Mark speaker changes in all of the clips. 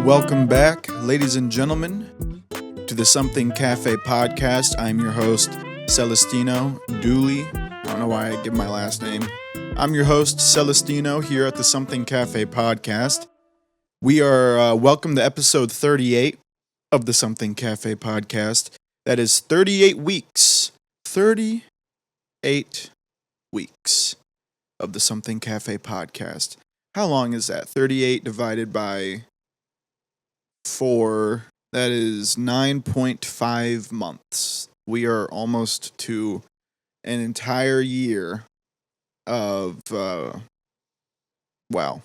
Speaker 1: Welcome back, ladies and gentlemen, to the Something Cafe podcast. I'm your host, Celestino Dooley. I don't know why I give my last name. I'm your host, Celestino, here at the Something Cafe podcast. We are welcome to episode 38 of the Something Cafe podcast. That is 38 weeks. 38 weeks of the Something Cafe podcast. How long is that? 38 divided by 4, that is 9.5 months. We are almost to an entire year of wow.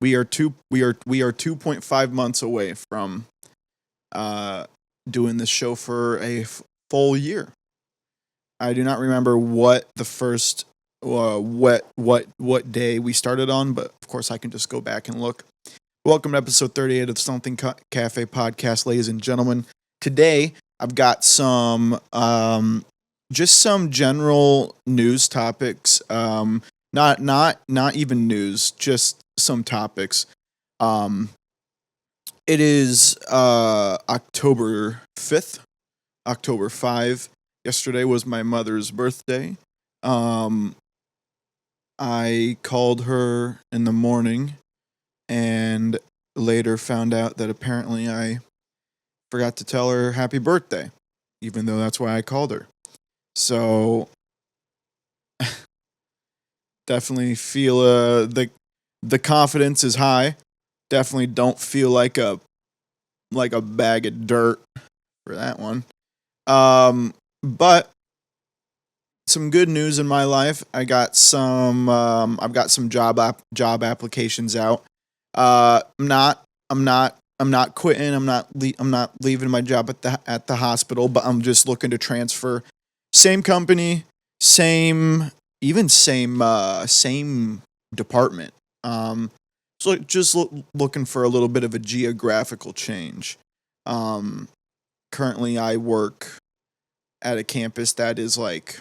Speaker 1: We are 2.5 months away from doing this show for a full year. I do not remember what the first what day we started on, but of course I can just go back and look. Welcome to episode 38 of the Something Cafe podcast, ladies and gentlemen. Today, I've got some, just some general news topics. Not even news, just some topics. It is October 5th, October 5. Yesterday was my mother's birthday. I called her in the morning and later found out that apparently I forgot to tell her happy birthday, even though that's why I called her. So, definitely feel the confidence is high. Definitely don't feel like a bag of dirt for that one. But some good news in my life. I've got some job applications out. I'm not quitting. I'm not leaving my job at the hospital, but I'm just looking to transfer. Same company, same department. So just looking for a little bit of a geographical change. Currently I work at a campus that is like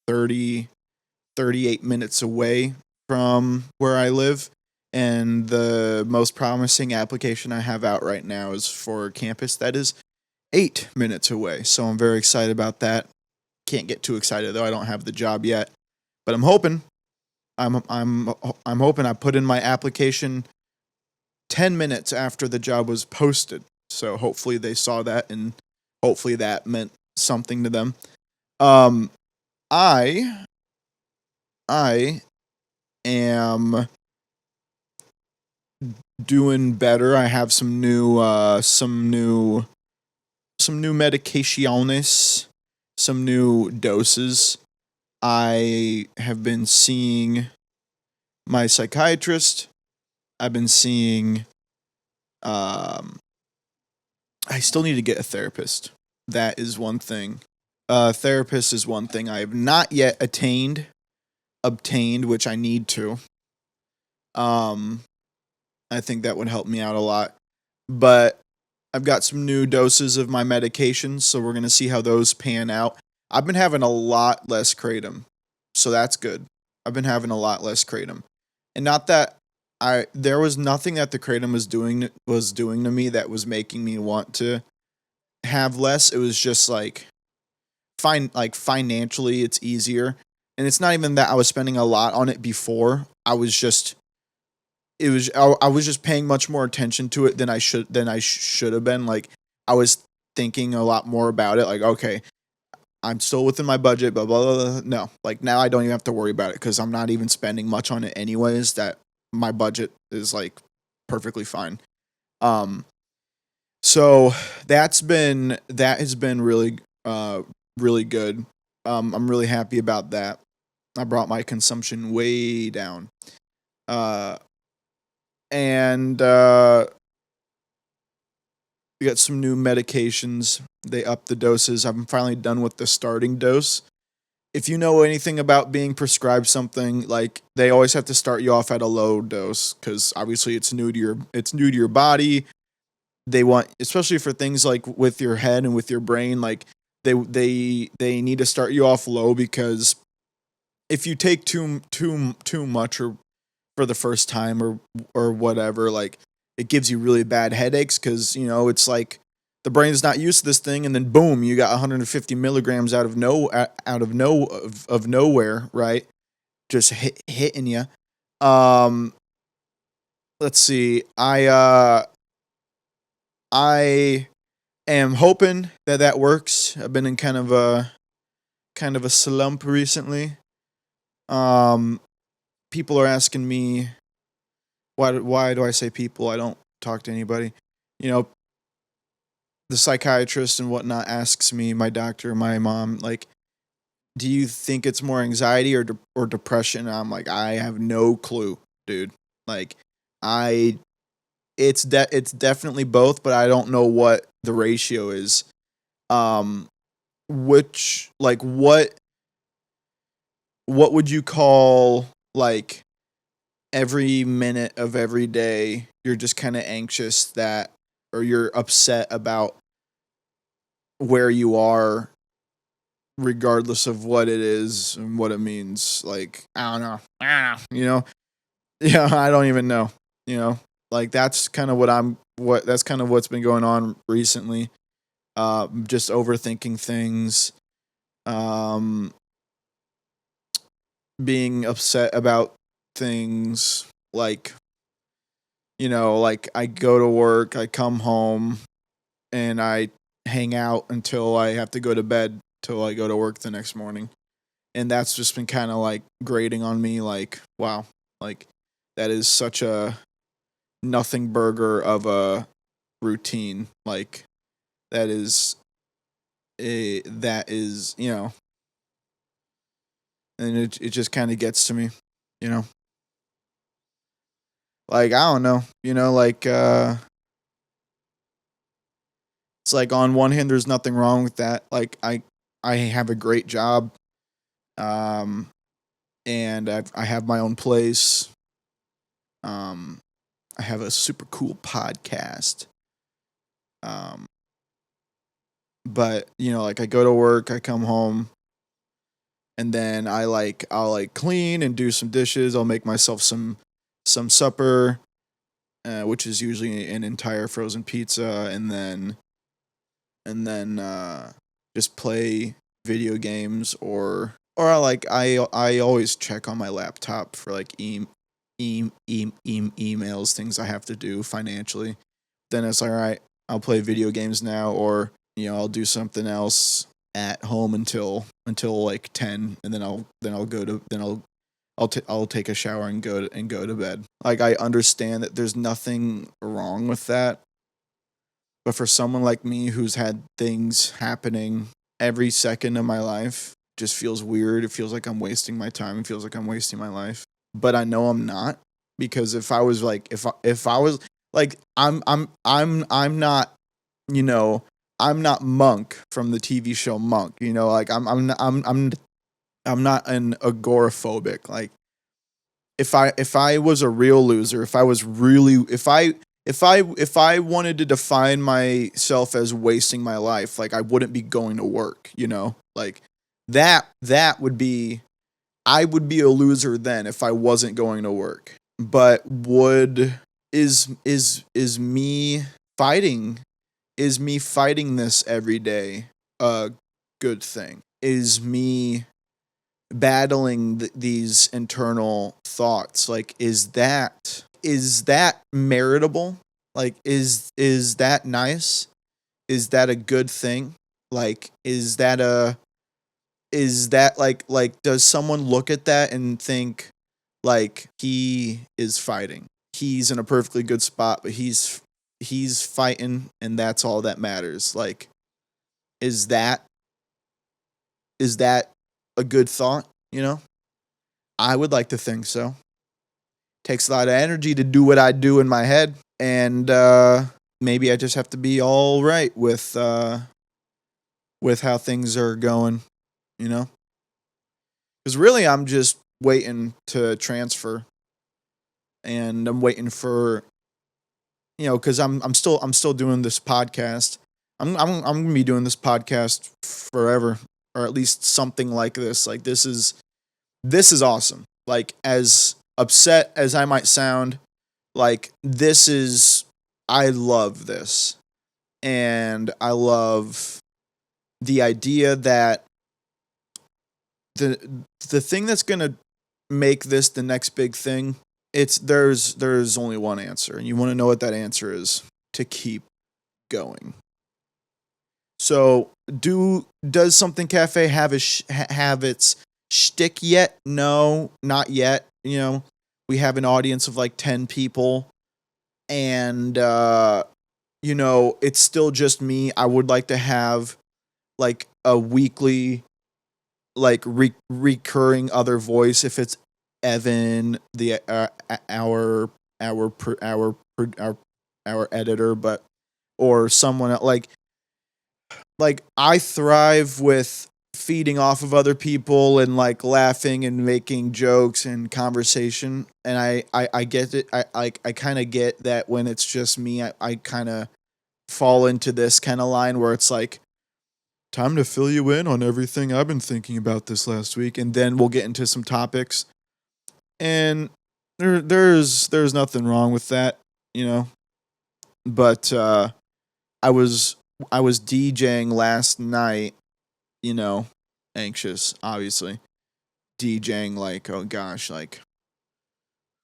Speaker 1: 38 minutes away from where I live. And the most promising application I have out right now is for a campus that is 8 minutes away. So I'm very excited about that. Can't get too excited though. I don't have the job yet, but I'm hoping. I'm hoping. I put in my application 10 minutes after the job was posted. So hopefully they saw that and hopefully that meant something to them. I am doing better. I have some new medicaciones, some new doses. I have been seeing my psychiatrist. I've been seeing I still need to get a therapist. That is one thing. Therapist is one thing I have not yet obtained, which I need to. I think that would help me out a lot. But I've got some new doses of my medications, so we're going to see how those pan out. I've been having a lot less kratom, so that's good. I've been having a lot less kratom. And not that there was nothing that the kratom was doing to me that was making me want to have less. It was just like financially it's easier. And it's not even that I was spending a lot on it before. I was just paying much more attention to it than I should have been. Like I was thinking a lot more about it. Like, okay, I'm still within my budget, blah, blah, blah. No, like now I don't even have to worry about it because I'm not even spending much on it anyways. That my budget is like perfectly fine. So that has been really, really good. I'm really happy about that. I brought my consumption way down. And we got some new medications. They upped the doses. I'm finally done with the starting dose. if you know anything about being prescribed something, like they always have to start you off at a low dose because obviously it's new to your body. They want, especially for things like with your head and with your brain, like they need to start you off low because if you take too much or for the first time or whatever, like it gives you really bad headaches because it's like the brain is not used to this thing, and then boom, you got 150 milligrams out of nowhere, right? Just hitting you. Um, let's see. I am hoping that works. I've been in kind of a slump recently. Um, People are asking me why do I say people? I don't talk to anybody. You know, the psychiatrist and whatnot asks me, my doctor, my mom, like, do you think it's more anxiety or depression? And I'm like, I have no clue, dude. Like, I it's definitely both, but I don't know what the ratio is. Um, which like what would you call like every minute of every day you're just kind of anxious that or you're upset about where you are regardless of what it is and what it means. Like, I don't know. Yeah, I don't even know, you know? Like that's kind of that's kind of what's been going on recently. Just overthinking things, um being upset about things like, like I go to work, I come home and I hang out until I have to go to bed till I go to work the next morning. And that's just been kind of like grating on me like, wow, like that is such a nothing burger of a routine. Like that is, and it just kind of gets to me, you know. Like I don't know, like it's like on one hand there's nothing wrong with that. Like I have a great job, um and I have my own place. Um I have a super cool podcast. Um but like I go to work, I come home, and then I'll like clean and do some dishes. I'll make myself some supper, which is usually an entire frozen pizza, and then just play video games or I always check on my laptop for like emails, things I have to do financially. Then it's like, all right, I'll play video games now, or I'll do something else at home until like 10, and then I'll go to then I'll take a shower and go to bed. Like I understand that there's nothing wrong with that, but for someone like me who's had things happening every second of my life, just feels weird. It feels like I'm wasting my time. It feels like I'm wasting my life. But I know I'm not, because if I was like if I was like I'm not, you know, I'm not Monk from the TV show Monk, like I'm not an agoraphobic. Like if I was a real loser, if I was really if I wanted to define myself as wasting my life, like I wouldn't be going to work, Like that would be I would be a loser then if I wasn't going to work. But would is me fighting this every day a good thing? Is me battling these internal thoughts, like is that meritable? Like is that nice? Is that a good thing? Like is that like does someone look at that and think like he is fighting, he's in a perfectly good spot, but he's fighting, and that's all that matters? Like is that is that a good thought, I would like to think so. Takes a lot of energy to do what I do in my head, and maybe I just have to be all right with how things are going, you know. Because really, I'm just waiting to transfer, and I'm waiting for, because I'm still doing this podcast. I'm gonna be doing this podcast forever, or at least something like this. Like this is awesome. Like, as upset as I might sound, like, I love this, and I love the idea that the the thing that's gonna make this the next big thing, there's only one answer, and you want to know what that answer is: to keep going. So, does Something Cafe have its shtick yet? No, not yet. We have an audience of like 10 people, and it's still just me. I would like to have like a weekly, like recurring other voice, if it's Evan, the our editor, but or someone like I thrive with feeding off of other people and like laughing and making jokes and conversation, and I get it. I kind of get that when it's just me, I kind of fall into this kind of line where it's like, time to fill you in on everything I've been thinking about this last week, and then we'll get into some topics. And there's nothing wrong with that, you know. But I was I was DJing last night, you know, anxious, obviously. DJing, like, oh gosh, like,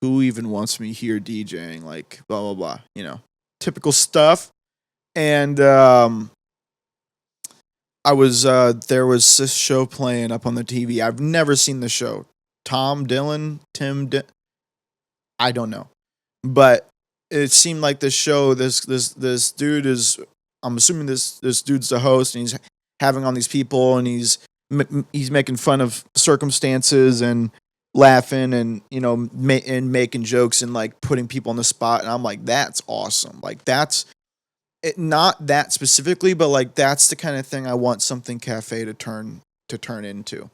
Speaker 1: who even wants me here DJing, like, blah blah blah, typical stuff. And I was there was this show playing up on the TV. I've never seen the show. Tom Dillon, I don't know, but it seemed like this show. This dude is. I'm assuming this dude's the host, and he's having on these people, and he's making fun of circumstances and laughing, and and making jokes, and like putting people on the spot. And I'm like, that's awesome. Like, that's it, not that specifically, but like that's the kind of thing I want Something Cafe to turn into.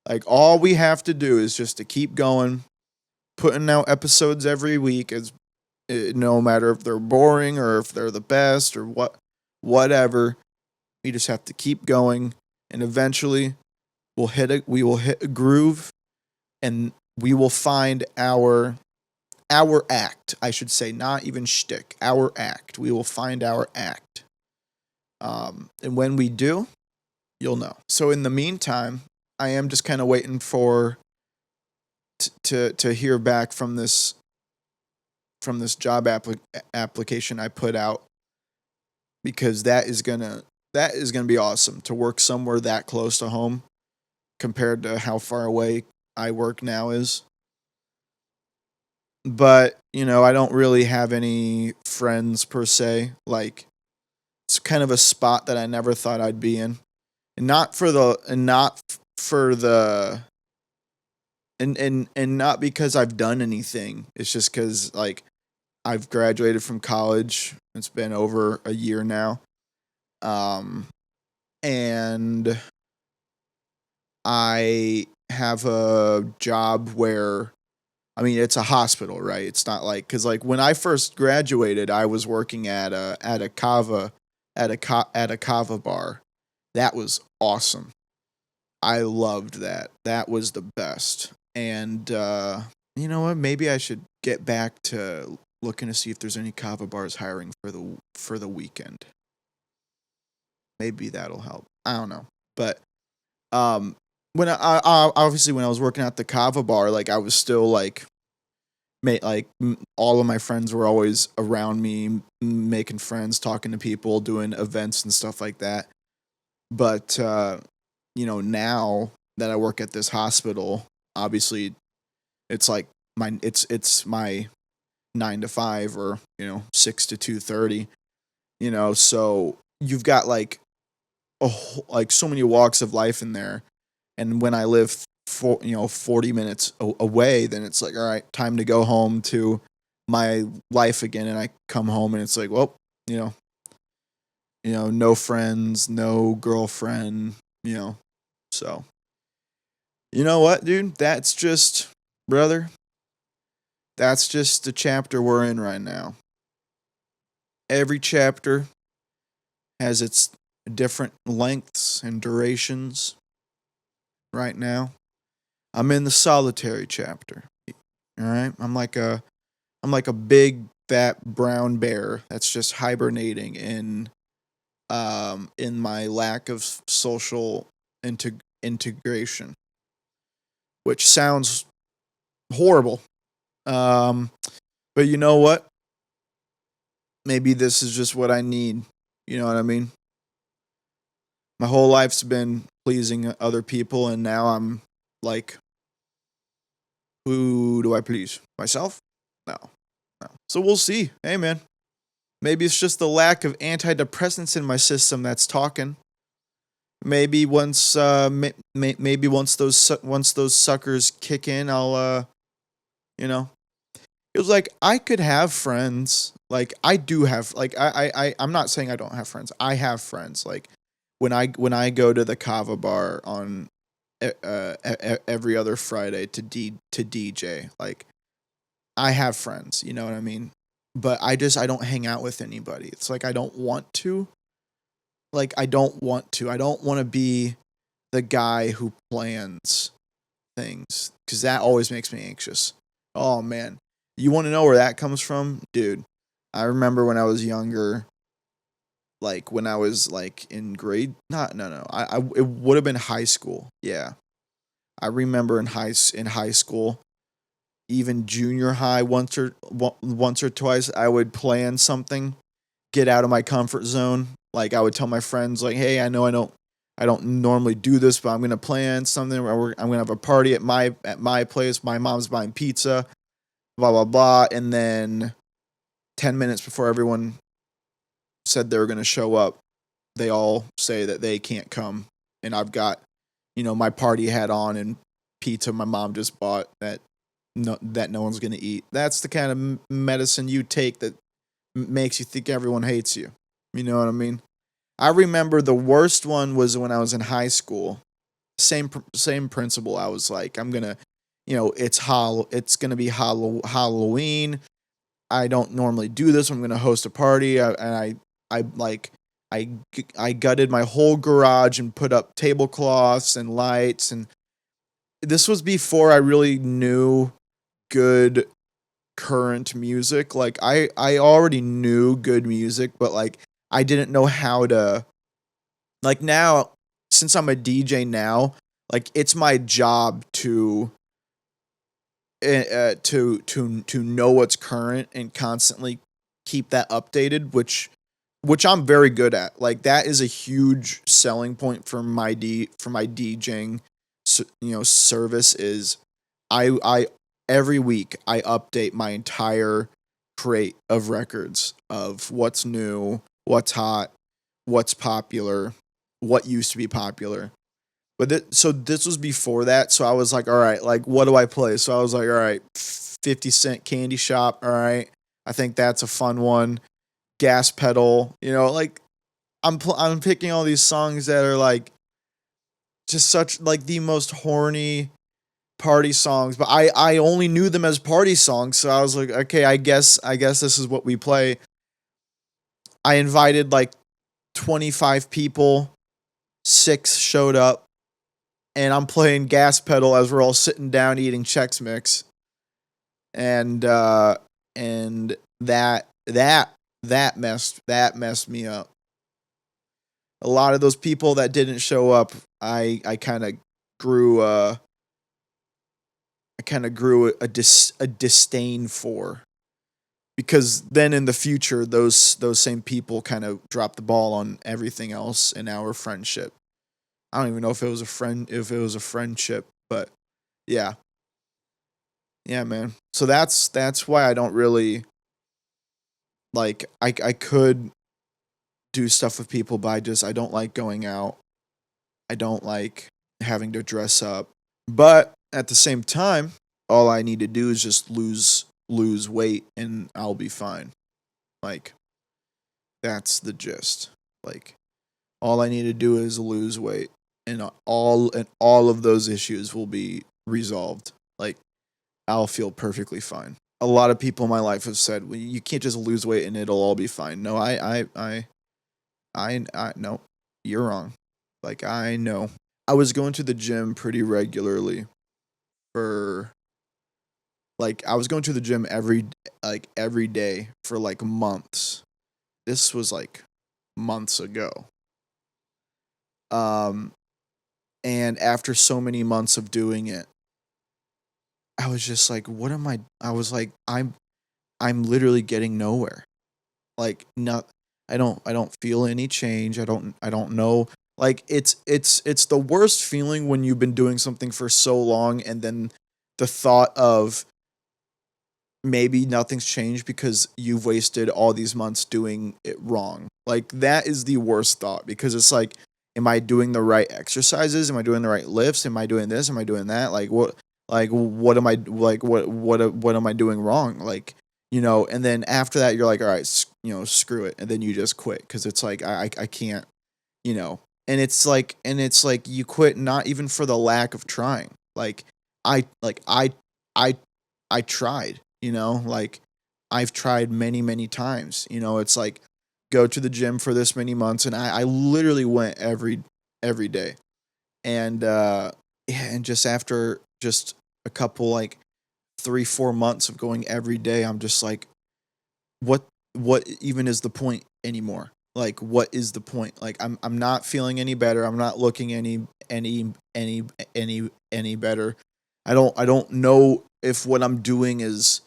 Speaker 1: Like, all we have to do is just to keep going, putting out episodes every week, as no matter if they're boring or if they're the best or whatever. We just have to keep going, and eventually we will hit a groove, and we will find our act, I should say, not even shtick, our act. We will find our act. And when we do, you'll know. So in the meantime, I am just kind of waiting for to hear back from this job application I put out, because that is gonna be awesome to work somewhere that close to home compared to how far away I work now is. But I don't really have any friends per se. Like, it's kind of a spot that I never thought I'd be in, and not for the and not because I've done anything. It's just because, like, I've graduated from college. It's been over a year now, and I have a job where, I mean, it's a hospital, right? It's not like, because like when I first graduated, I was working at a kava bar. That was awesome. I loved that. That was the best. And you know what? Maybe I should get back to looking to see if there's any kava bars hiring for the weekend. Maybe that'll help. I don't know, but um, when obviously when I was working at the kava bar, like, I was still like, all of my friends were always around me, making friends, talking to people, doing events and stuff like that. But now that I work at this hospital, obviously it's like it's my 9 to 5, or 6 to 2:30. So you've got like like so many walks of life in there, and when I live 40 minutes away, then it's like, all right, time to go home to my life again. And I come home, and it's like, well, no friends, no girlfriend, so You know what, dude? That's just, brother, that's just the chapter we're in right now. Every chapter has its different lengths and durations right now. I'm in the solitary chapter. All right? I'm like a big fat brown bear that's just hibernating in my lack of social integration, which sounds horrible. Um but you know what? Maybe this is just what I need. You know what I mean? My whole life's been pleasing other people, and now I'm like, who do I please? Myself? No, no. So we'll see. Hey, man. Maybe it's just the lack of antidepressants in my system that's talking. Maybe maybe once those suckers kick in, I'll you know, it was like I could have friends. Like I do have like I'm not saying I don't have friends. I have friends. Like when I go to the Kava bar on every other Friday to DJ, like I have friends, you know what I mean? But I don't hang out with anybody. It's like I don't want to. Like I don't want to. I don't want to be the guy who plans things cuz that always makes me anxious. Oh man. You want to know where that comes from? Dude, I remember when I was younger, like when I was like in grade not no no. I it would have been high school. Yeah. I remember in high school, even junior high once or twice I would plan something, get out of my comfort zone. Like I would tell my friends like, "Hey, I know I don't normally do this, but I'm going to plan something where I'm going to have a party at my place. My mom's buying pizza, blah blah blah." And then 10 minutes before everyone said they were going to show up, they all say that they can't come, and I've got, my party hat on and pizza my mom just bought that no one's going to eat. That's the kind of medicine you take that makes you think everyone hates you. You know what I mean? I remember the worst one was when I was in high school. Same principle. I was like, I'm gonna, it's gonna be Halloween. I don't normally do this. I'm gonna host a party, I like, I I gutted my whole garage and put up tablecloths and lights, and this was before I really knew good current music. Like I already knew good music, but like I didn't know how to, like, now, since I'm a DJ now, like it's my job to know what's current and constantly keep that updated, which I'm very good at. Like that is a huge selling point for my DJing service is I every week I update my entire crate of records of what's new, what's hot, what's popular, what used to be popular. But so this was before that, so I was like, all right, like what do I play? So I was like, all right, 50 Cent Candy Shop, all right. I think that's a fun one. Gas Pedal, like I'm picking all these songs that are like just such like the most horny party songs, but I only knew them as party songs, so I was like, okay, I guess this is what we play. I invited like 25 people, 6 showed up, and I'm playing Gas Pedal as we're all sitting down eating Chex Mix, and and that messed me up. A lot of those people that didn't show up, I kind of grew a disdain for, because then in the future those same people kind of drop the ball on everything else in our friendship. I don't even know if it was a friendship, but yeah. Yeah, man. So that's why I don't really like I could do stuff with people, but I don't like going out. I don't like having to dress up. But at the same time, all I need to do is just lose weight and I'll be fine. Like that's the gist. Like all I need to do is lose weight and all of those issues will be resolved. Like, I'll feel perfectly fine. A lot of people in my life have said, well, you can't just lose weight and it'll all be fine. No, no, you're wrong. Like, I know. I was going to the gym pretty regularly for, like, I was going to the gym every day for like months. This was like months ago. And after so many months of doing it, I was just like, what am I was like, I'm literally getting nowhere. Like, not, I don't feel any change. I don't know. Like, it's the worst feeling when you've been doing something for so long and then the thought of maybe nothing's changed because you've wasted all these months doing it wrong. Like, that is the worst thought, because it's like, am I doing the right exercises? Am I doing the right lifts? Am I doing this? Am I doing that? What am I like what am I doing wrong? Like, and then after that you're like, all right, screw it. And then you just quit, cuz it's like, I can't, you know. And it's like you quit not even for the lack of trying. Like, I like I tried, like, I've tried many, many times. It's like, go to the gym for this many months, and I literally went every day. And yeah, and just after just a couple, like, 3-4 months of going every day, I'm just like, what what even is the point anymore? Like, what is the point? Like, I'm not feeling any better. I'm not looking any better. I don't know if what I'm doing is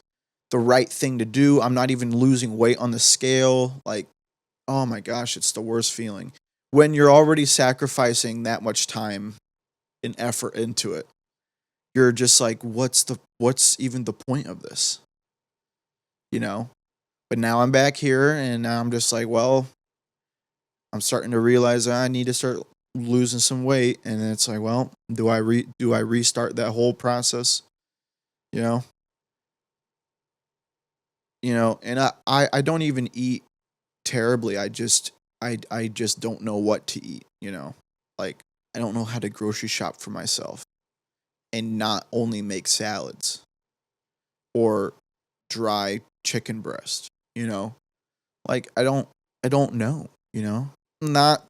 Speaker 1: the right thing to do. I'm not even losing weight on the scale. Like, oh my gosh, it's the worst feeling when you're already sacrificing that much time and effort into it. You're just like, what's even the point of this? You know? But now I'm back here, and now I'm just like, well, I'm starting to realize I need to start losing some weight, and it's like, well, do I restart that whole process? You know, and I don't even eat terribly. I just don't know what to eat. Like, I don't know how to grocery shop for myself and not only make salads or dry chicken breast. Like, I don't know. Not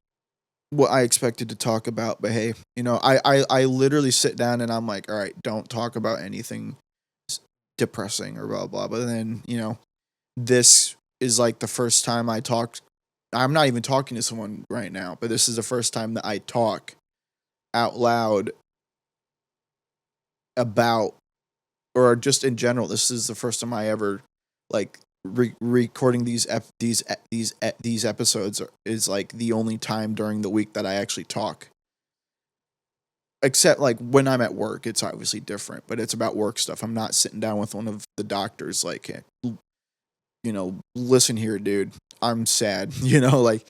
Speaker 1: what I expected to talk about, but hey, I literally sit down and I'm like, all right, don't talk about anything depressing or blah blah. But then, this is like the first time I talked. I'm not even talking to someone right now, but this is the first time that I talk out loud about, or just in general. This is the first time I ever, like, recording these episodes is like the only time during the week that I actually talk. Except, like, when I'm at work, it's obviously different, but it's about work stuff. I'm not sitting down with one of the doctors like, hey, listen here, dude, I'm sad. Like,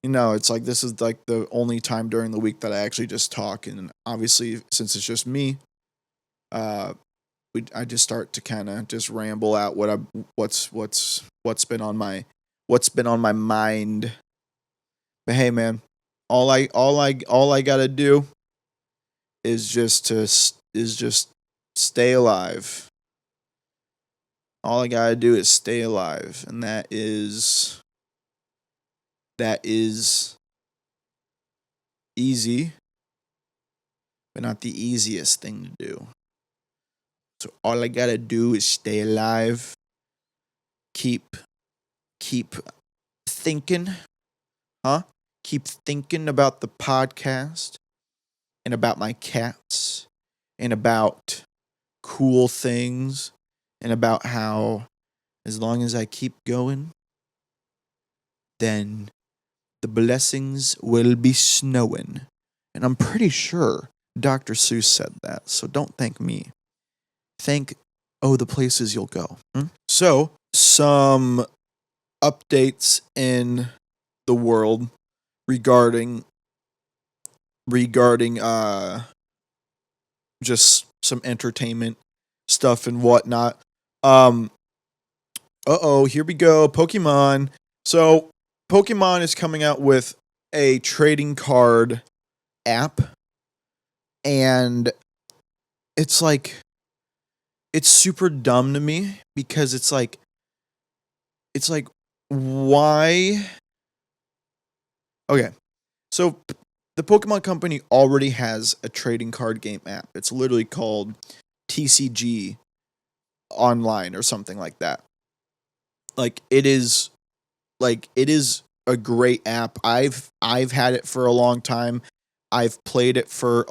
Speaker 1: it's like, this is like the only time during the week that I actually just talk. And obviously, since it's just me, uh, I just start to kind of just ramble out what's been on my mind. But hey, man, all I gotta do is just stay alive. All I gotta do is stay alive, and that is easy, but not the easiest thing to do. So all I gotta do is stay alive. Keep thinking, huh? Keep thinking about the podcast, and about my cats, and about cool things, and about how, as long as I keep going, then the blessings will be snowing. And I'm pretty sure Dr. Seuss said that, so don't thank me. Thank, oh, the places you'll go. So, some updates in the world regarding just some entertainment stuff and whatnot. Um here we go. Pokemon. So, Pokemon is coming out with a trading card app, and it's like it's super dumb to me because it's like why? Okay, so the Pokemon Company already has a trading card game app. It's literally called TCG Online or something like that. Like it is a great app. I've had it for a long time. I've played it for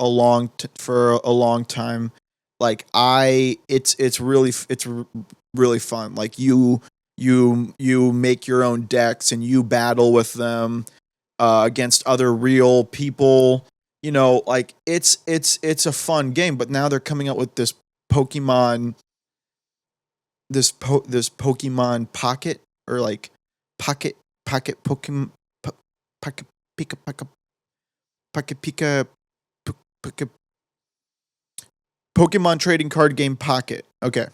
Speaker 1: for a long time. Like it's really fun. Like you make your own decks and you battle with them against other real people. You know, like it's a fun game. But now they're coming out with Pokemon this Pokemon Pocket, or like Pocket Pokemon Pocket Pika Pika Pocket Pika Pika Pokemon trading card game Pocket. Okay.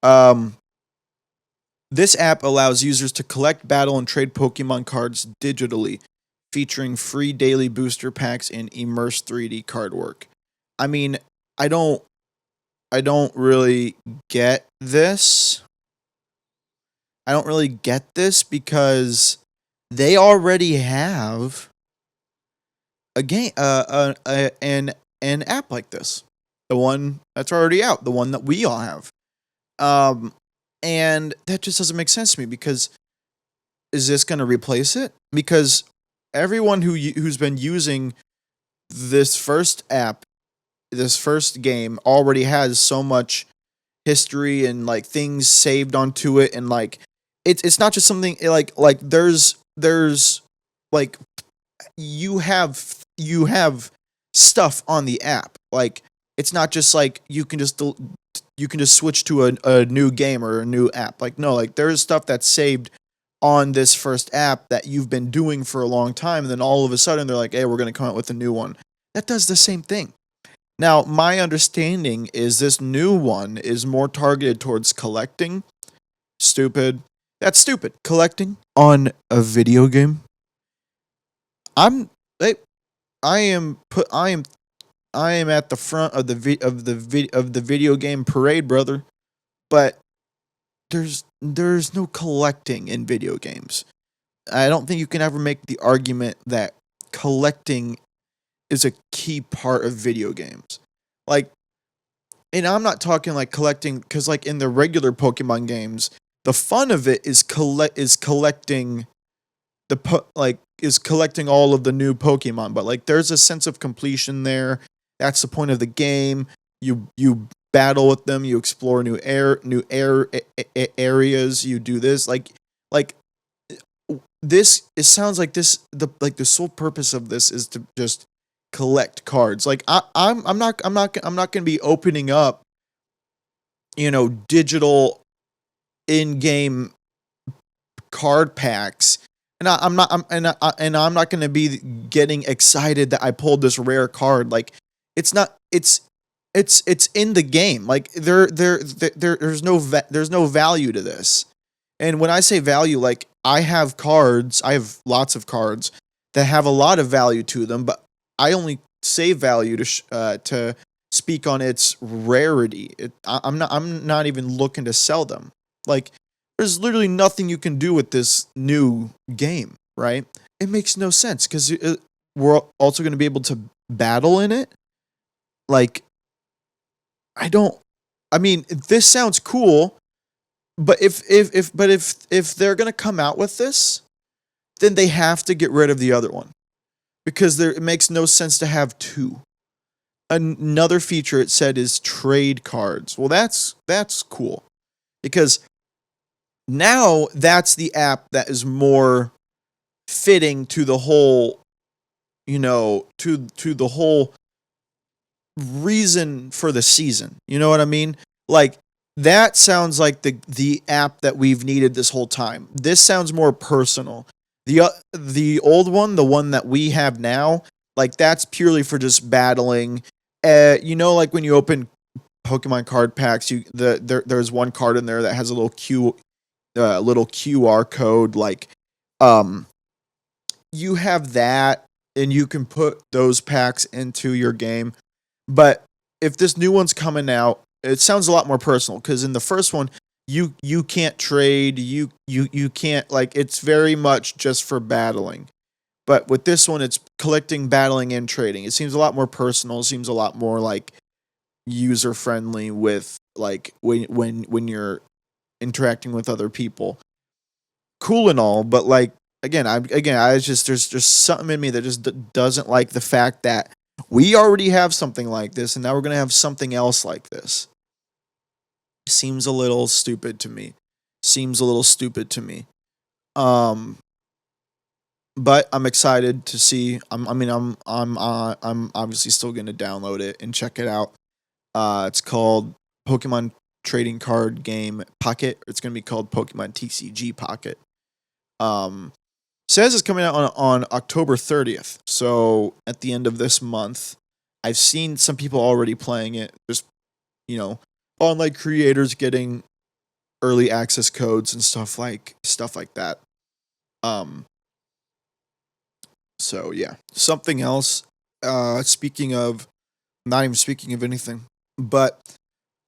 Speaker 1: Um this app allows users to collect, battle, and trade Pokemon cards digitally, featuring free daily booster packs and immersed 3D card work. I mean, I don't I don't really get this. I don't really get this because they already have a game, an app like this, the one that's already out, the one that we all have, um, and that just doesn't make sense to me because is this going to replace it? Because everyone who's been using this first app, this first game, already has so much history and like things saved onto it, and like it's not just something like there's like you have stuff on the app. Like it's not just like you can just switch to a new game or a new app. Like no, like there's stuff that's saved on this first app that you've been doing for a long time, and then all of a sudden they're like, hey, we're going to come out with a new one that does the same thing. Now my understanding is this new one is more targeted towards collecting. Stupid. That's stupid. Collecting on a video game. I'm I, I am at the front of of the video game parade, brother. But there's no collecting in video games. I don't think you can ever make the argument that collecting is a key part of video games. Like, and I'm not talking like collecting because like in the regular Pokemon games, the fun of it is collecting is collecting all of the new Pokemon, but like there's a sense of completion there. That's the point of the game. You battle with them, you explore areas, you do this like this. It sounds like the sole purpose of this is to just collect cards. Like I'm not going to be opening up digital in-game card packs, and I'm not going to be getting excited that I pulled this rare card. Like it's not it's in the game. Like there's no value to this. And when I say value, like I have lots of cards that have a lot of value to them, but I only say value to speak on its rarity. I'm not even looking to sell them. Like there's literally nothing you can do with this new game, right? It makes no sense because we're also going to be able to battle in it. Like, I don't. I mean, this sounds cool, but if they're going to come out with this, then they have to get rid of the other one because it makes no sense to have two. Another feature it said is trade cards. Well, that's cool because now that's the app that is more fitting to the whole, to the whole reason for the season. You know what I mean? Like that sounds like the app that we've needed this whole time. This sounds more personal. The old one, the one that we have now, like that's purely for just battling. Like when you open Pokemon card packs, there's one card in there that has a little QR code. Like, you have that, and you can put those packs into your game. But if this new one's coming out, it sounds a lot more personal because in the first one, you can't trade, you can't, like, it's very much just for battling. But with this one, it's collecting, battling, and trading. It seems a lot more personal. It seems a lot more like user friendly with like when you're interacting with other people. Cool and all, but like I just there's just something in me that just doesn't like the fact that we already have something like this, and now we're gonna have something else like this. Seems a little stupid to me. Seems a little stupid to me. Um, but I'm excited to see. I'm obviously still gonna download it and check it out. It's called Pokemon Trading Card Game Pocket. It's gonna be called Pokemon TCG Pocket. Um, Says it's coming out on October 30th. So at the end of this month, I've seen some people already playing it. Just, you know, online creators getting early access codes and stuff like that. Um, so yeah, something else. Speaking of, not even speaking of anything, but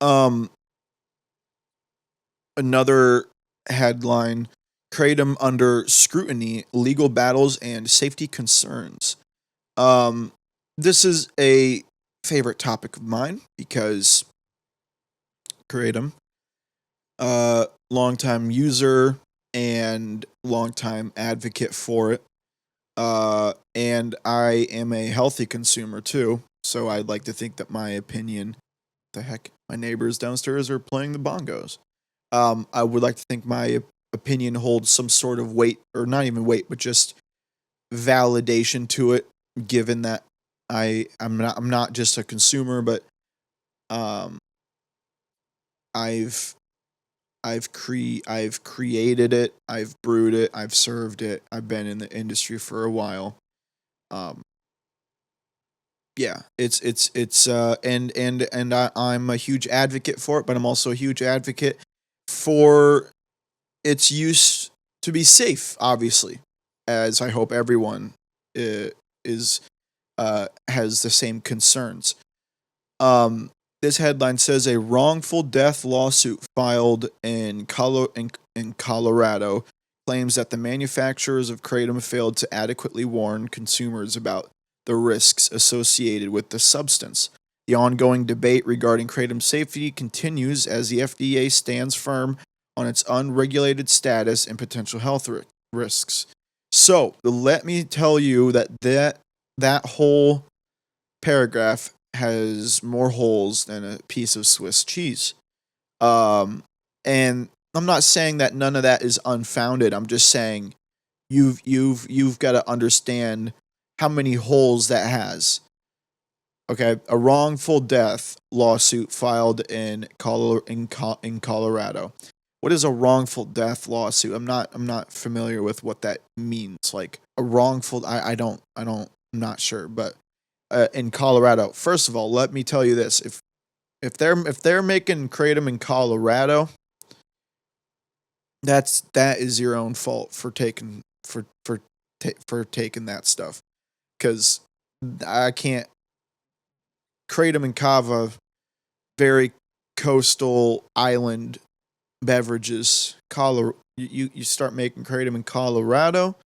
Speaker 1: um, another headline: Kratom under scrutiny, legal battles and safety concerns. Um, this is a favorite topic of mine because Kratom, longtime user and longtime advocate for it. And I am a healthy consumer too, so I'd like to think that my opinion, the heck, my neighbors downstairs are playing the bongos. I would like to think my opinion holds some sort of weight, or not even weight, but just validation to it, given that I'm not just a consumer, but um, I've I've created it, I've brewed it, I've served it, I've been in the industry for a while. Um, yeah, I'm a huge advocate for it, but I'm also a huge advocate for its use to be safe, obviously, as I hope everyone is has the same concerns. Um, this headline says a wrongful death lawsuit filed in Colorado claims that the manufacturers of kratom failed to adequately warn consumers about the risks associated with the substance. The ongoing debate regarding kratom safety continues as the FDA stands firm on its unregulated status and potential health risks. So, let me tell you that whole paragraph has more holes than a piece of Swiss cheese. Um, and I'm not saying that none of that is unfounded. I'm just saying you've got to understand how many holes that has. Okay, a wrongful death lawsuit filed in Colorado. What is a wrongful death lawsuit? I'm not familiar with what that means. Like a wrongful, I'm not sure, but in Colorado. First of all, let me tell you this: if they're making kratom in Colorado, that is your own fault for taking for taking that stuff. Because I can't, kratom and kava, very coastal island beverages. You start making kratom in Colorado,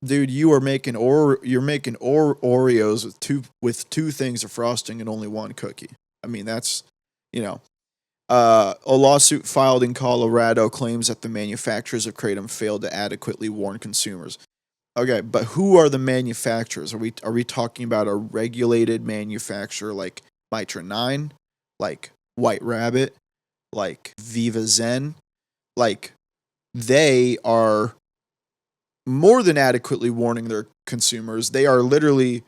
Speaker 1: dude, you're making Oreos with two things of frosting and only one cookie. I mean, that's, you know, a lawsuit filed in Colorado claims that the manufacturers of kratom failed to adequately warn consumers. Okay, but who are the manufacturers? Are we talking about a regulated manufacturer like Mitra 9, like White Rabbit, like Viva Zen? Like, they are more than adequately warning their consumers. They are literally,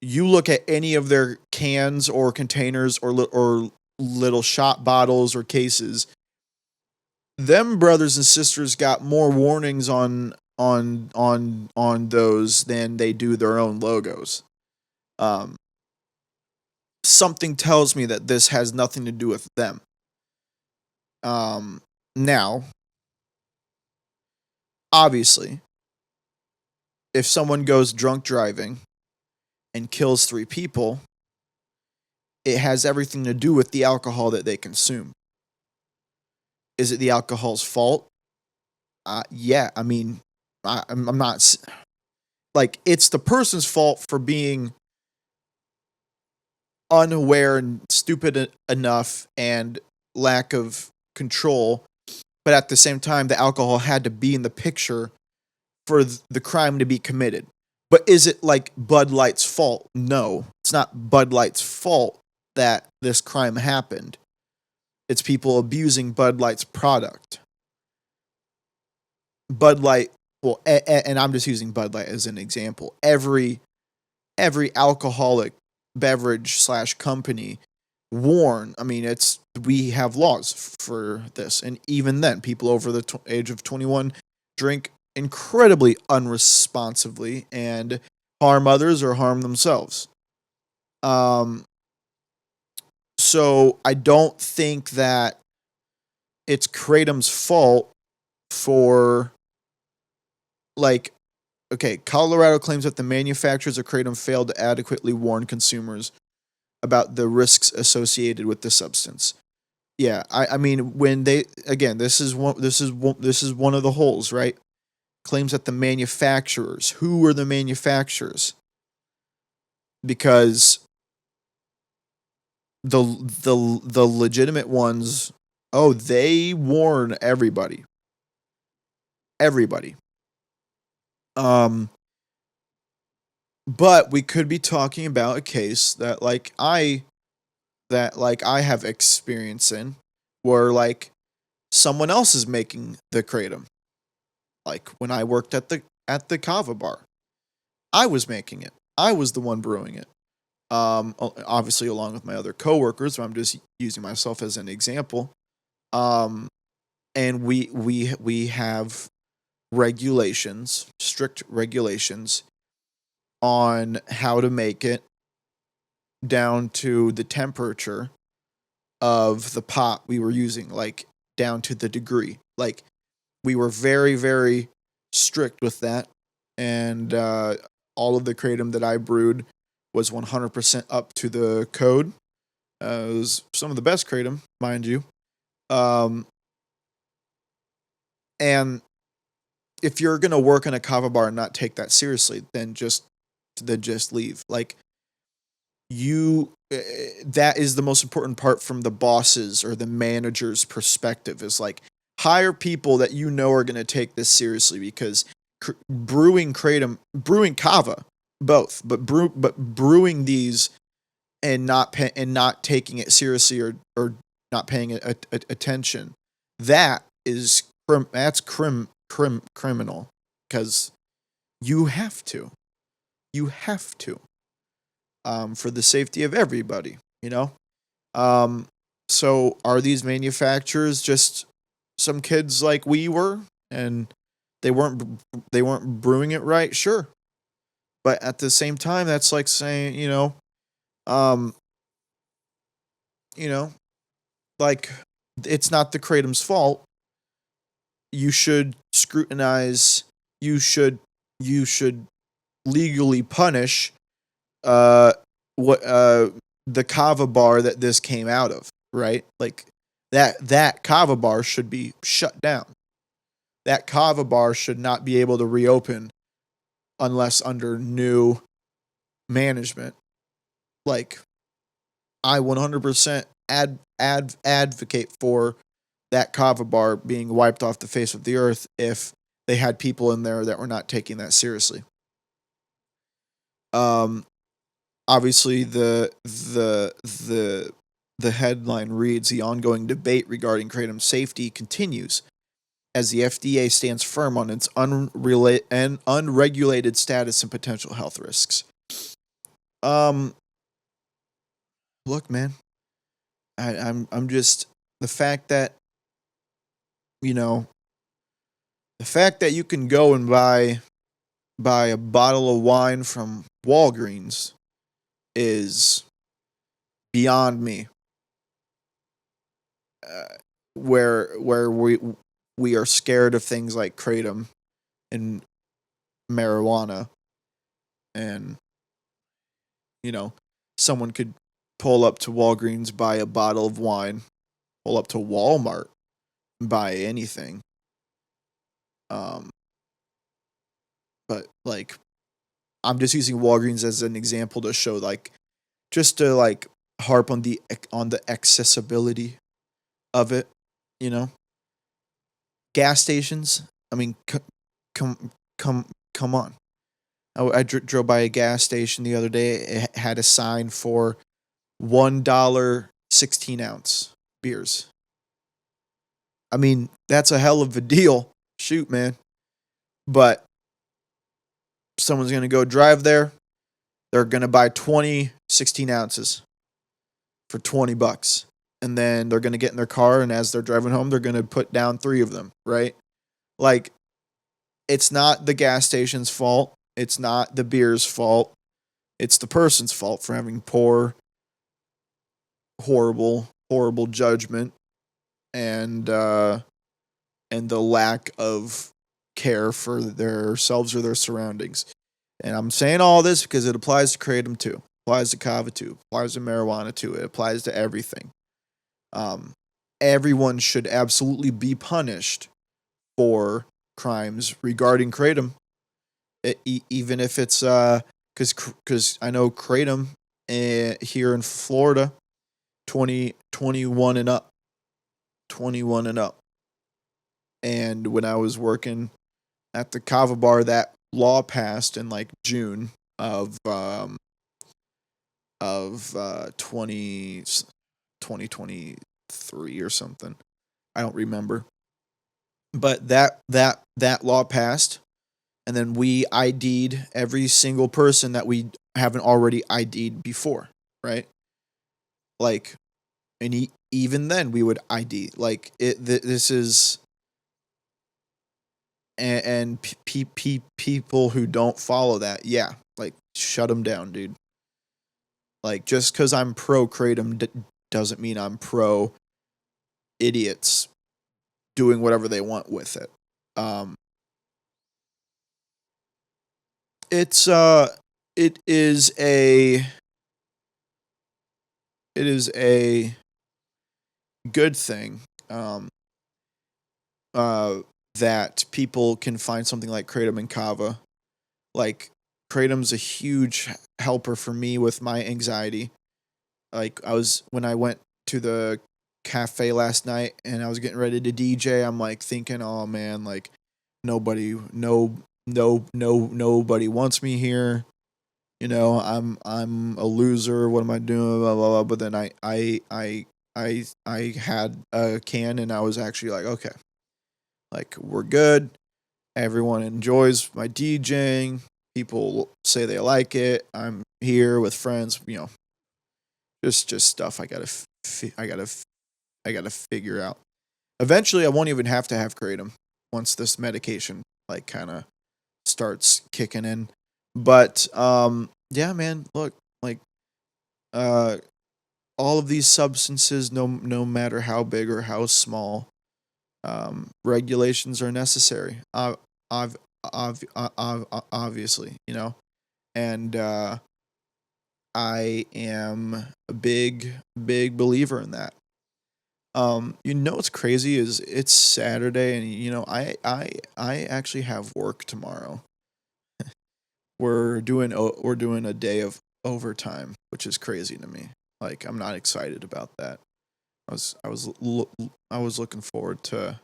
Speaker 1: you look at any of their cans or containers or little shot bottles or cases, them brothers and sisters got more warnings on those than they do their own logos. Um, Something tells me that this has nothing to do with them. Now, obviously, if someone goes drunk driving and kills 3 people, it has everything to do with the alcohol that they consume. Is it the alcohol's fault? Yeah, I mean, I'm not like it's the person's fault for being unaware and stupid enough and lack of control, but at the same time, the alcohol had to be in the picture for the crime to be committed. But is it like Bud Light's fault? No, it's not Bud Light's fault that this crime happened. It's people abusing Bud Light's product. Bud Light, well, and I'm just using Bud Light as an example. Every alcoholic beverage slash company warn. I mean, we have laws for this, and even then, people over the age of 21 drink incredibly unresponsibly and harm others or harm themselves. Um, so I don't think that it's Kratom's fault for like okay, Colorado claims that the manufacturers of Kratom failed to adequately warn consumers about the risks associated with the substance. Yeah, I mean when they again this is one of the holes, right? Claims that the manufacturers, who were the manufacturers? Because the legitimate ones, oh, they warn everybody. Everybody. Um but we could be talking about a case that I have experience in where like someone else is making the kratom. Like when I worked at the kava bar, I was making it. I was the one brewing it. Obviously along with my other coworkers, but I'm just using myself as an example. Um, and we have regulations, strict regulations on how to make it down to the temperature of the pot we were using, like down to the degree. Like we were very, very strict with that. And all of the kratom that I brewed was 100% up to the code. It was some of the best kratom, mind you. Um, and if you're gonna work in a kava bar and not take that seriously, then just leave. Like that is the most important part from the bosses or the manager's perspective is like hire people that you know are going to take this seriously because brewing kratom, brewing kava, both, but brewing these and not taking it seriously or not paying attention, that is criminal because you have to you have to for the safety of everybody, you know? Um, so are these manufacturers just some kids like we were and they weren't brewing it right? Sure. But at the same time, that's like saying, um, you know, like it's not the kratom's fault. You should scrutinize, you should you should legally punish uh what the kava bar that this came out of, right? Like that kava bar should be shut down. That kava bar should not be able to reopen unless under new management. Like I 100% advocate for that kava bar being wiped off the face of the earth if they had people in there that were not taking that seriously. Um Obviously the headline reads the ongoing debate regarding kratom safety continues as the FDA stands firm on its unregulated status and potential health risks. Um Look, man, I'm just the fact that you know the fact that you can go and buy a bottle of wine from Walgreens is beyond me. Where we are scared of things like kratom and marijuana, and you know, someone could pull up to Walgreens, buy a bottle of wine, pull up to Walmart, buy anything. Um, but like, I'm just using Walgreens as an example to show, like, just to like harp on the accessibility of it. You know, gas stations. I mean, come come come on. I drove by a gas station the other day. It had a sign for $1 16-ounce beers. I mean, that's a hell of a deal. Shoot, man. But someone's going to go drive there. They're going to buy 20 16 ounces for $20. And then they're going to get in their car. And as they're driving home, they're going to put down 3 of them, right? Like, it's not the gas station's fault. It's not the beer's fault. It's the person's fault for having poor, horrible judgment and the lack of care for themselves or their surroundings. And I'm saying all this because it applies to kratom too, applies to kava too, applies to marijuana too. It applies to everything. Um, Everyone should absolutely be punished for crimes regarding kratom, even if it's because I know kratom here in Florida, 21 and up, 21 and up. And when I was working at the kava bar, that law passed in like June of 2023 or something. I don't remember. But that law passed, and then we ID'd every single person that we haven't already ID'd before, right? Like, and even then we would ID. Like, this is, and people who don't follow that, yeah, like, shut them down, dude. Like, just because I'm pro kratom doesn't mean I'm pro idiots doing whatever they want with it. Um, it's it is a it is a good thing, um, uh, that people can find something like kratom and kava. Like, kratom's a huge helper for me with my anxiety. Like, when I went to the cafe last night and I was getting ready to DJ, I'm like thinking, oh man, like, nobody no no no nobody wants me here. You know, I'm a loser. What am I doing? Blah blah blah. But then I had a can and I was actually like, okay, like, we're good. Everyone enjoys my DJing. People say they like it. I'm here with friends. You know, just stuff I gotta figure out. Eventually, I won't even have to have kratom once this medication like kind of starts kicking in. But yeah, man, look, like, uh, all of these substances, no matter how big or how small, regulations are necessary. I've, obviously, you know, and I am a big believer in that. You know what's crazy is it's Saturday, and you know I actually have work tomorrow. We're doing a day of overtime, which is crazy to me. Like, I'm not excited about that. I was looking forward to,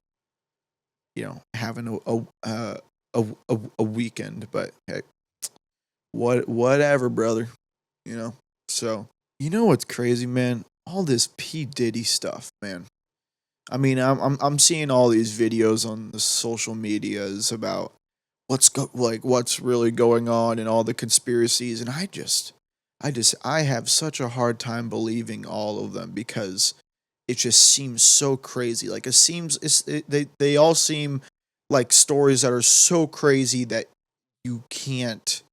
Speaker 1: you know, having a weekend, but hey, whatever, brother. You know. So, you know what's crazy, man? All this P Diddy stuff, man. I mean, I'm seeing all these videos on the social medias about what's really going on and all the conspiracies, and I have such a hard time believing all of them because it just seems so crazy. Like, they all seem like stories that are so crazy that you can't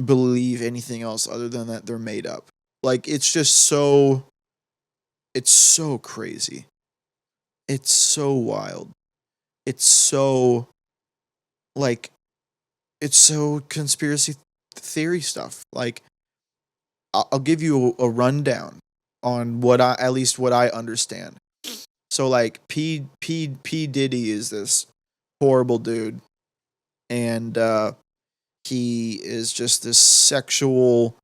Speaker 1: believe anything else other than that they're made up. Like, it's so crazy. It's so wild. It's so, like, it's so conspiracy theory stuff. Like, I'll give you a rundown on what I, at least what I understand. So like P Diddy is this horrible dude, and he is just this sexual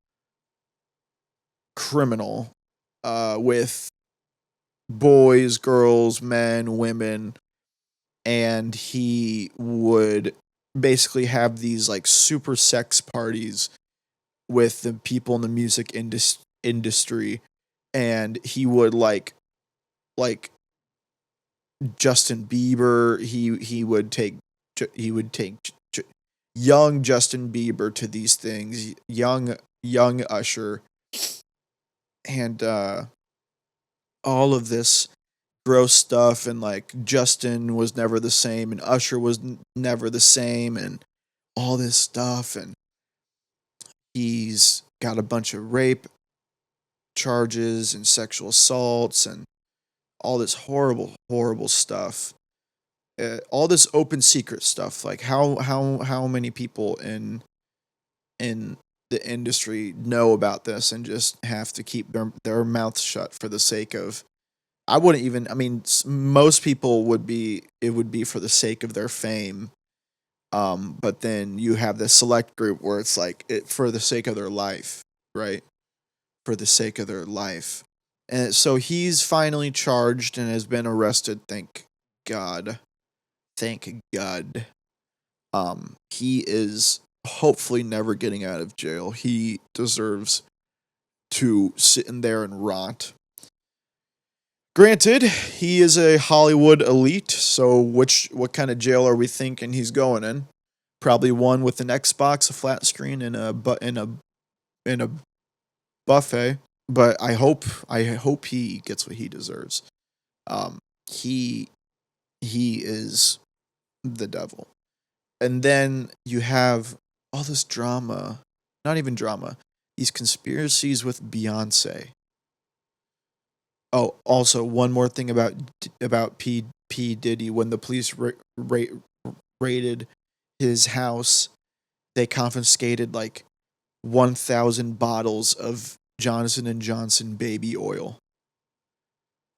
Speaker 1: criminal with boys, girls, men, women, and he would basically have these like super sex parties with the people in the music industry, and he would like Justin Bieber. He would take young Justin Bieber to these things, young Usher, and all of this gross stuff. And like Justin was never the same, and Usher was never the same, and all this stuff. And he's got a bunch of rape charges and sexual assaults and all this horrible stuff. All this open secret stuff. Like how many people in the industry know about this and just have to keep their mouths shut for the sake of, I wouldn't even, I mean, most people would be, it would be for the sake of their fame. But then you have this select group where it's like it for the sake of their life, right? For the sake of their life. And so he's finally charged and has been arrested, thank God. Thank God. He is hopefully never getting out of jail. He deserves to sit in there and rot. Granted, he is a Hollywood elite, so what kind of jail are we thinking he's going in? Probably one with an Xbox, a flat screen, and a buffet. But I hope he gets what he deserves. Um, he he is the devil. And then you have all this drama, not even drama, these conspiracies with Beyonce. Oh, also one more thing about P Diddy. When the police raided his house, they confiscated like 1,000 bottles of Johnson and Johnson baby oil.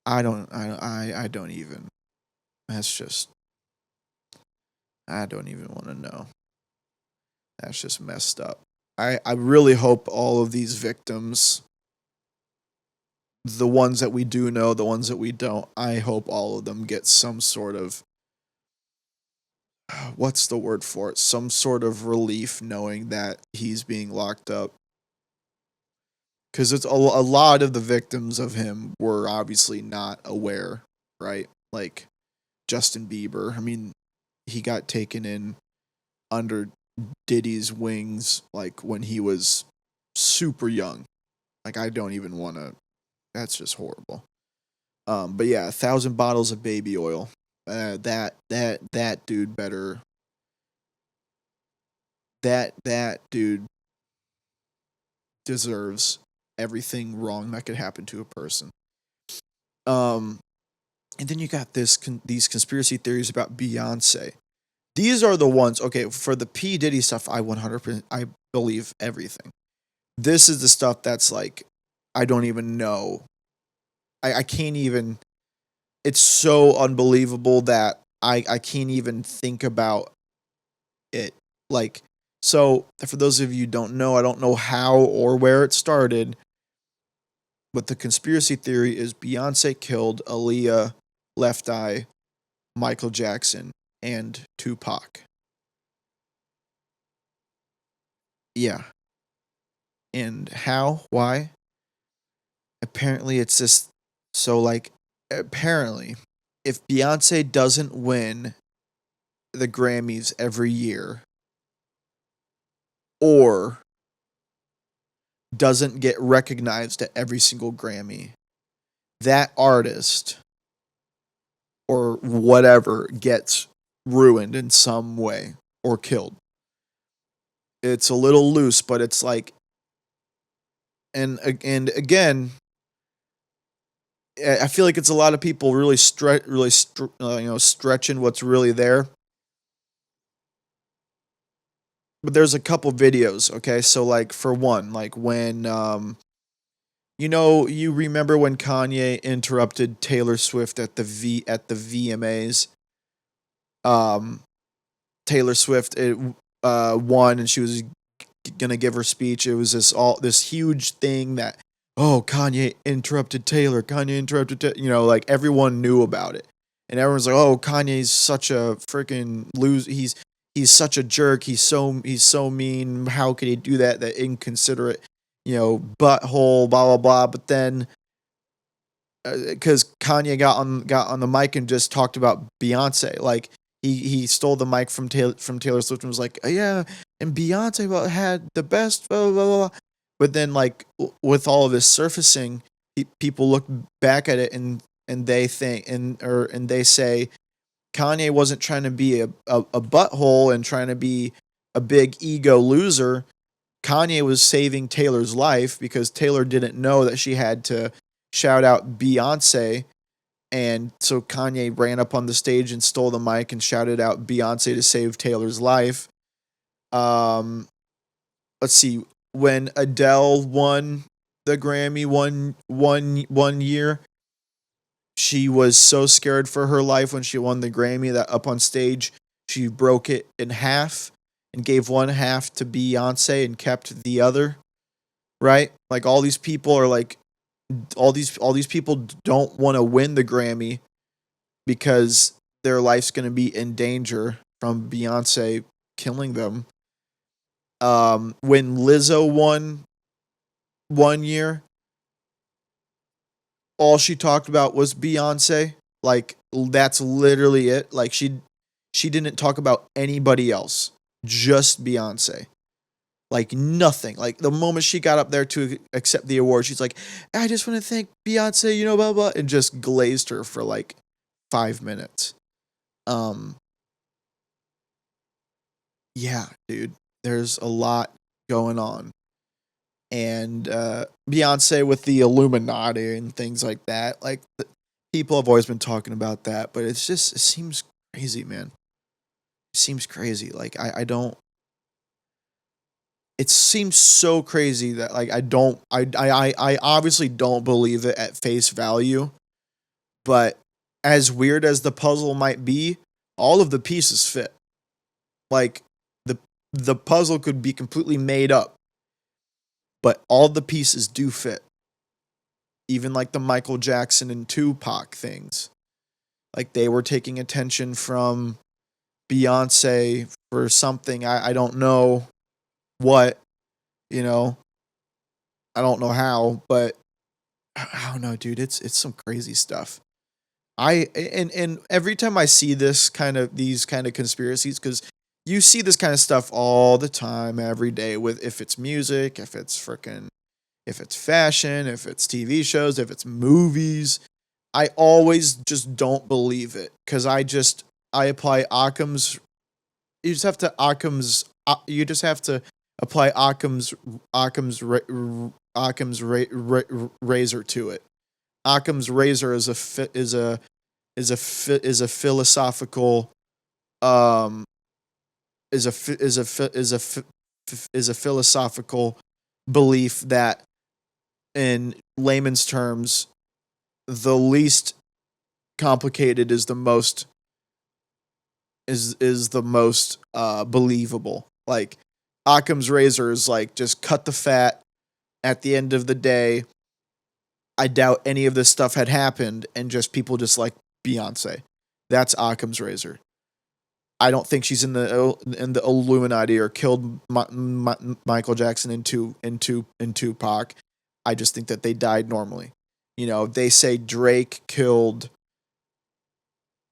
Speaker 1: I don't even. That's just, I don't even want to know. That's just messed up. I really hope all of these victims, the ones that we do know, the ones that we don't, I hope all of them get some sort of, what's the word for it? Some sort of relief knowing that he's being locked up. Because it's a lot of the victims of him were obviously not aware, right? Like Justin Bieber. I mean, he got taken in under Diddy's wings like when he was super young. Like I don't even want to. That's just horrible. But yeah, 1,000 bottles of baby oil. That dude better. That dude deserves everything wrong that could happen to a person. Um, and then you got these conspiracy theories about Beyonce. These are the ones. Okay, for the P Diddy stuff, I 100% I believe everything. This is the stuff that's like I don't even know. I can't even. It's so unbelievable that I can't even think about it. Like, so for those of you who don't know, I don't know how or where it started, but the conspiracy theory is Beyonce killed Aaliyah, Left Eye, Michael Jackson, and Tupac. Yeah. And how? Why? Apparently it's just so like apparently if Beyonce doesn't win the Grammys every year or doesn't get recognized at every single Grammy, that artist or whatever gets ruined in some way or killed. It's a little loose, but it's like, and again, I feel like it's a lot of people really stretching what's really there. but there's a couple videos. Okay, so like for one, like when you remember when Kanye interrupted Taylor Swift at the VMAs. Um, Taylor Swift won, and she was gonna give her speech. It was this huge thing that, oh, Kanye interrupted Taylor. Kanye interrupted. Like everyone knew about it, and everyone's like, oh, Kanye's such a freaking lose. He's such a jerk. He's so mean. How could he do that? That inconsiderate, butthole. Blah blah blah. But then, because Kanye got on the mic and just talked about Beyonce, like he stole the mic from Taylor Swift and was like, oh, yeah, and Beyonce had the best, blah, blah, blah. But then, like with all of this surfacing, people look back at it and they think and they say Kanye wasn't trying to be a butthole and trying to be a big ego loser. Kanye was saving Taylor's life because Taylor didn't know that she had to shout out Beyonce. And so Kanye ran up on the stage and stole the mic and shouted out Beyonce to save Taylor's life. Um, let's see. When Adele won the Grammy one year, she was so scared for her life when she won the Grammy that up on stage she broke it in half and gave one half to Beyonce and kept the other. Right? Like all these people are like all these people don't want to win the Grammy because their life's going to be in danger from Beyonce killing them. When Lizzo won one year, all she talked about was Beyonce. Like that's literally it. Like she didn't talk about anybody else, just Beyonce. Like nothing. Like the moment she got up there to accept the award, she's like, "I just want to thank Beyonce, blah blah," and just glazed her for like 5 minutes. Um, yeah, dude, there's a lot going on, and Beyonce with the Illuminati and things like that. Like people have always been talking about that, but it seems crazy, man. It seems crazy. Like I don't. It seems so crazy that like I don't. I obviously don't believe it at face value, but as weird as the puzzle might be, all of the pieces fit. Like the the puzzle could be completely made up, but all the pieces do fit. Even like the Michael Jackson and Tupac things. Like they were taking attention from Beyonce for something. I don't know what, you know, I don't know how, but I don't know, dude. It's some crazy stuff. And every time I see these kind of conspiracies, because you see this kind of stuff all the time, every day, with if it's music, if it's fashion, if it's TV shows, if it's movies, I always just don't believe it because I apply Occam's. You just have to Occam's. You just have to apply Occam's razor to it. Occam's razor is a philosophical um is a phi- is a phi- is a philosophical belief that in layman's terms the least complicated is the most believable. Like Occam's razor is like just cut the fat. At the end of the day, I doubt any of this stuff had happened, and just people just like Beyonce. That's Occam's razor. I don't think she's in the Illuminati or killed Michael Jackson in Tupac. I just think that they died normally. They say Drake killed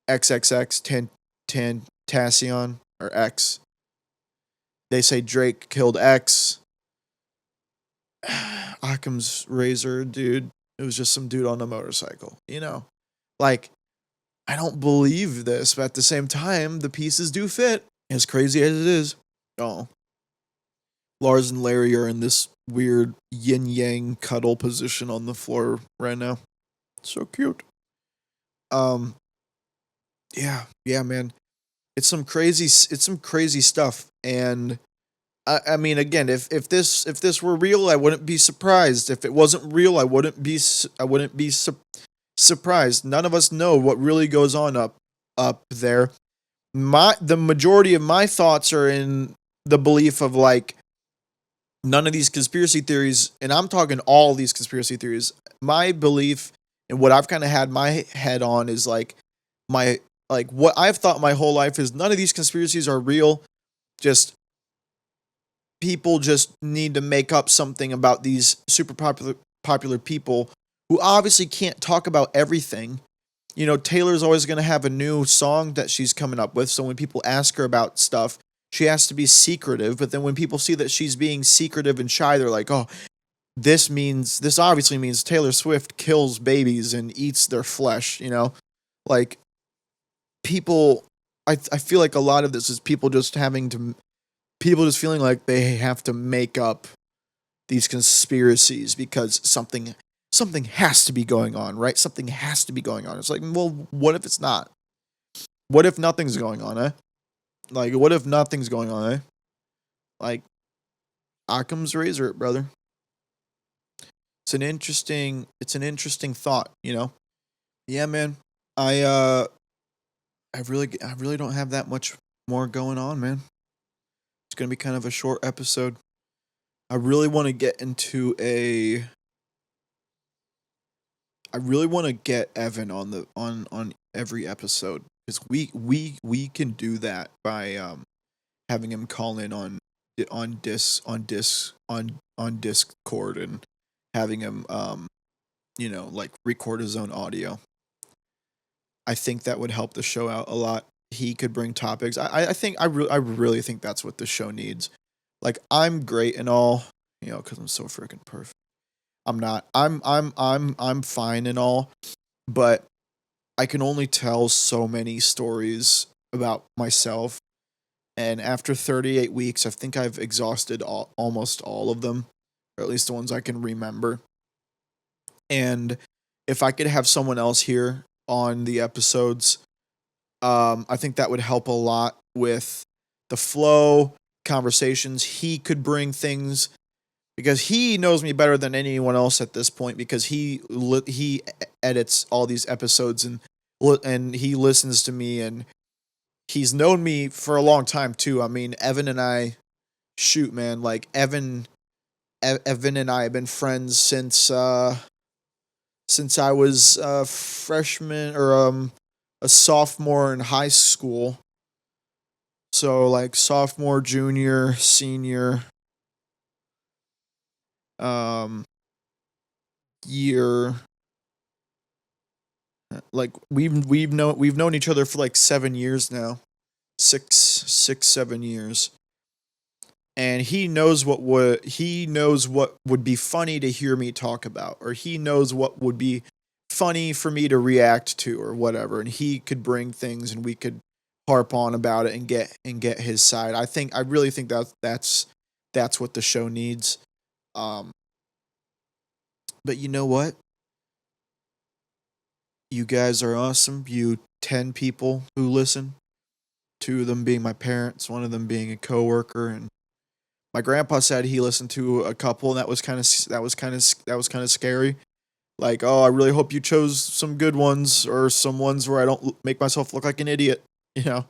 Speaker 1: XXX Tentacion or X. They say Drake killed X. Occam's razor, dude. It was just some dude on a motorcycle. Like I don't believe this, but at the same time, the pieces do fit. As crazy as it is. Oh, Lars and Larry are in this weird yin yang cuddle position on the floor right now. So cute. Um, yeah, man. It's some crazy stuff, and I mean, again, if this were real, I wouldn't be surprised. If it wasn't real, I wouldn't be surprised. None of us know what really goes on up there. The majority of my thoughts are in the belief of like none of these conspiracy theories, and I'm talking all these conspiracy theories. My belief and what I've kind of had my head on is my like what I've thought my whole life is none of these conspiracies are real. Just people just need to make up something about these super popular people who obviously can't talk about everything. You know, Taylor's always going to have a new song that she's coming up with, so when people ask her about stuff, she has to be secretive, but then when people see that she's being secretive and shy, they're like, "Oh, this obviously means Taylor Swift kills babies and eats their flesh," you know? Like people I feel like a lot of this is people just feeling like they have to make up these conspiracies because something has to be going on, right? Something has to be going on. It's like, well, what if it's not? What if nothing's going on, eh? Like, what if nothing's going on, eh? Like, Occam's razor, brother. It's an interesting thought, you know? Yeah, man. I I really don't have that much more going on, man. It's gonna be kind of a short episode. I really want to get into a I really want to get Evan on the on every episode because we can do that by having him call in on Discord and having him you know, like record his own audio. I think that would help the show out a lot. He could bring topics. I really think that's what the show needs. Like I'm great and all, you know, because I'm so freaking perfect. I'm not. I'm fine and all, but I can only tell so many stories about myself. And after 38 weeks, I think I've exhausted almost all of them, or at least the ones I can remember. And if I could have someone else here on the episodes, I think that would help a lot with the flow, conversations. He could bring things because he knows me better than anyone else at this point because he edits all these episodes and he listens to me and he's known me for a long time too. I mean, Evan and I shoot, man, like Evan and I have been friends since I was a freshman or a sophomore in high school. So like sophomore, junior, senior um year, like we've known each other for like 7 years now. 7 years. And he knows what would be funny to hear me talk about, or he knows what would be funny for me to react to or whatever, and he could bring things and we could harp on about it and get his side. I really think that's what the show needs. Um but you know what? You guys are awesome. You 10 people who listen, two of them being my parents, one of them being a coworker, and my grandpa said he listened to a couple, and that was kind of scary. Like, oh, I really hope you chose some good ones or some ones where I don't make myself look like an idiot, you know.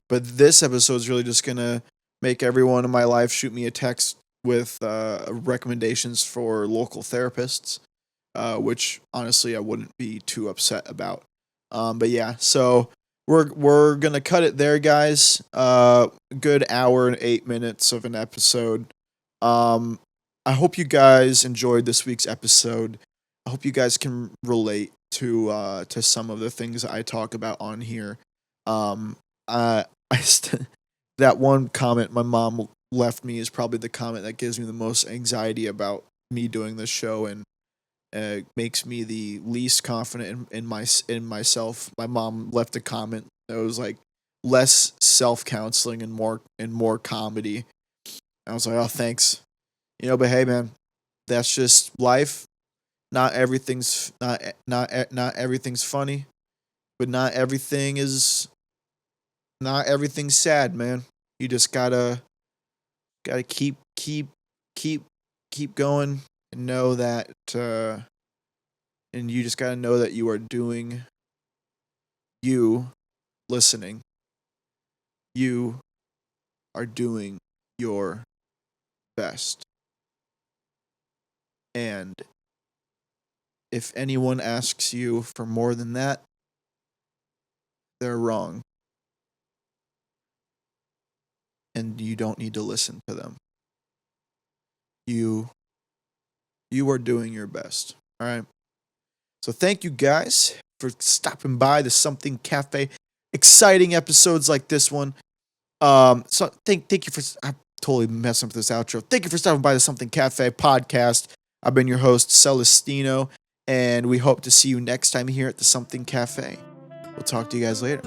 Speaker 1: But this episode is really just gonna make everyone in my life shoot me a text with recommendations for local therapists, which honestly I wouldn't be too upset about. But yeah, so we're gonna cut it there, guys. Good hour and 8 minutes of an episode. Um, I hope you guys enjoyed this week's episode. I hope you guys can relate to some of the things I talk about on here. Um, uh, that one comment my mom left me is probably the comment that gives me the most anxiety about me doing this show and makes me the least confident in myself. My mom left a comment that was like less self counseling and more comedy. I was like, oh, thanks, you know. But hey, man, that's just life. Not everything's funny, but not everything's sad, man. You just gotta Gotta keep going, and know that, and you just gotta know that you are doing you listening. You are doing your best. And if anyone asks you for more than that, they're wrong. And you don't need to listen to them. You are doing your best. All right. So thank you guys for stopping by the Something Cafe. Exciting episodes like this one. So thank you for, I'm totally messing up this outro. Thank you for stopping by the Something Cafe podcast. I've been your host, Celestino, and we hope to see you next time here at the Something Cafe. We'll talk to you guys later.